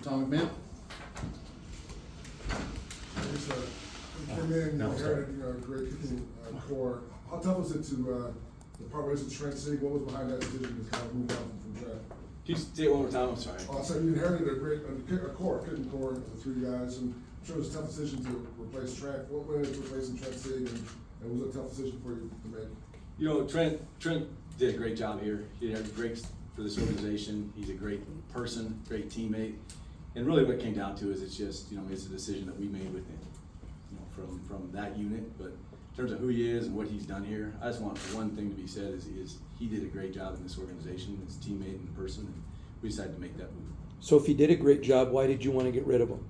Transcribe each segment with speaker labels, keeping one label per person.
Speaker 1: Tom McMahon?
Speaker 2: You came in, you inherited a great kicking core. How tough was it to part ways with Trent Sieg? What was behind that decision to kind of move on from Trent?
Speaker 3: Can you say it one more time? I'm sorry.
Speaker 2: So you inherited a kicking core of the three guys, and I'm sure it was a tough decision to replace Trent. What went into replacing Trent Sieg, and was it a tough decision for you to make?
Speaker 3: You know, Trent did a great job here. He did great for this organization. He's a great person, great teammate. And really what it came down to is it's just, you know, it's a decision that we made with him, you know, from that unit. But in terms of who he is and what he's done here, I just want one thing to be said is he did a great job in this organization as a teammate and person, and we decided to make that move.
Speaker 4: So if he did a great job, why did you want to get rid of him?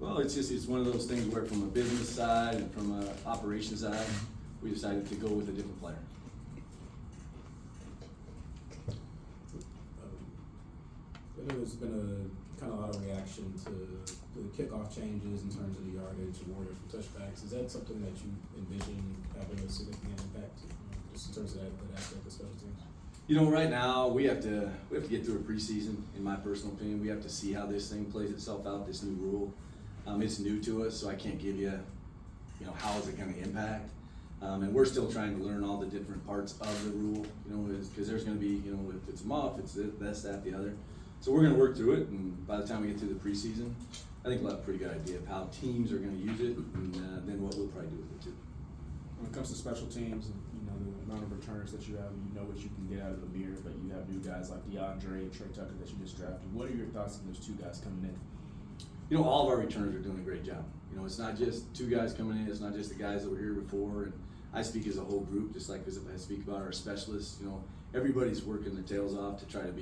Speaker 3: Well, it's one of those things where from a business side and from an operations side, we decided to go with a different player.
Speaker 5: I know there's been a kind of a lot of reaction to the kickoff changes in terms of the yardage and order for touchbacks. Is that something that you envision having a significant impact, just in terms of that aspect of special teams?
Speaker 3: You know, right now we have to get through a preseason. In my personal opinion, we have to see how this thing plays itself out. This new rule, it's new to us, so I can't give you, you know, how is it going to impact. And we're still trying to learn all the different parts of the rule, you know, because there's going to be, you know, if it's a muff, it's this, that, the other. So we're going to work through it, and by the time we get through the preseason, I think we'll have a pretty good idea of how teams are going to use it, and then what we'll probably do with it too.
Speaker 6: When it comes to special teams, and you know the amount of returners that you have, you know what you can get out of the mirror, but you have new guys like DeAndre and Trey Tucker that you just drafted. What are your thoughts on those two guys coming in?
Speaker 3: You know, all of our returners are doing a great job. You know, it's not just two guys coming in, it's not just the guys that were here before, and I speak as a whole group, just like as I speak about our specialists. You know, everybody's working their tails off to try to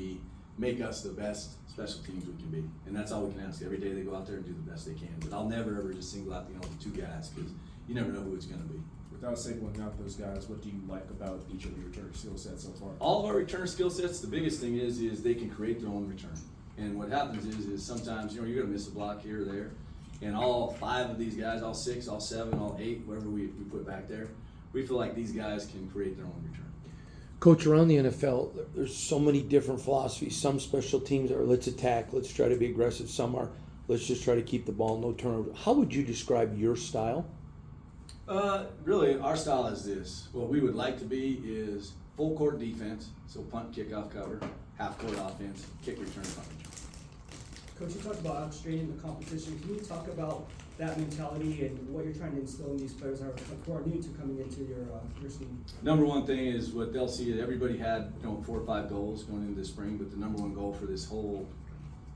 Speaker 3: make us the best special teams we can be, and that's all we can ask. Every day they go out there and do the best they can. But I'll never ever just single out, you know, the two guys, because you never know who it's going to be.
Speaker 6: Without singling out those guys, what do you like about each of your return skill sets so far?
Speaker 3: All of our return skill sets, the biggest thing is they can create their own return. And what happens is sometimes, you know, you're going to miss a block here or there, and all 5 of these guys, all 6, all 7, all 8, whatever we put back there, we feel like these guys can create their own return.
Speaker 4: Coach, around the NFL, there's so many different philosophies. Some special teams are let's attack, let's try to be aggressive. Some are let's just try to keep the ball, no turnover. How would you describe your style?
Speaker 3: Really, our style is this. What we would like to be is full court defense, so punt, kickoff, cover, half court offense, kick, return, punt, return.
Speaker 7: Coach, you talked about outstraining the competition. Can you talk about that mentality and what you're trying to instill in these players who are new to coming into your team?
Speaker 3: Number one thing is what they'll see is everybody had, you know, 4 or 5 goals going into the spring, but the number one goal for this whole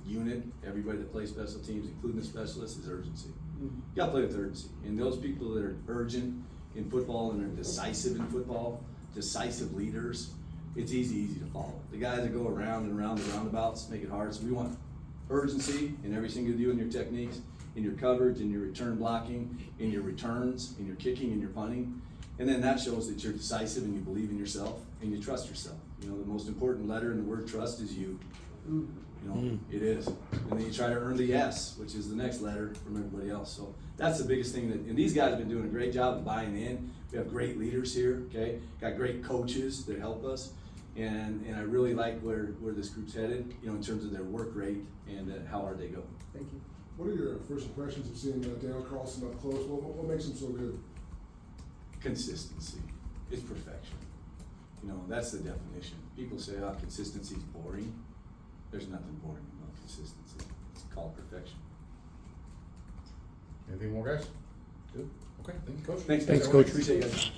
Speaker 3: unit, everybody that plays special teams, including the specialists, is urgency. You gotta play with urgency. And those people that are urgent in football and are decisive in football, decisive leaders, it's easy to follow. The guys that go around and around the roundabouts make it hard. So we want urgency in every single you in your techniques, in your coverage, in your return blocking, in your returns, in your kicking, in your punting. And then that shows that you're decisive and you believe in yourself and you trust yourself. You know, the most important letter in the word trust is you. You know, it is. And then you try to earn the yes, which is the next letter from everybody else. So that's the biggest thing and these guys have been doing a great job of buying in. We have great leaders here, okay? Got great coaches that help us. And I really like where this group's headed, you know, in terms of their work rate and how hard they go.
Speaker 7: Thank you.
Speaker 2: What are your first impressions of seeing Daniel Carlson up close? What makes him so good?
Speaker 3: Consistency. It's perfection. You know, that's the definition. People say, oh, consistency is boring. There's nothing boring about consistency. It's called perfection.
Speaker 1: Anything more, guys? Good. Okay, thank you, Coach.
Speaker 3: Thanks, Coach. Appreciate it, guys.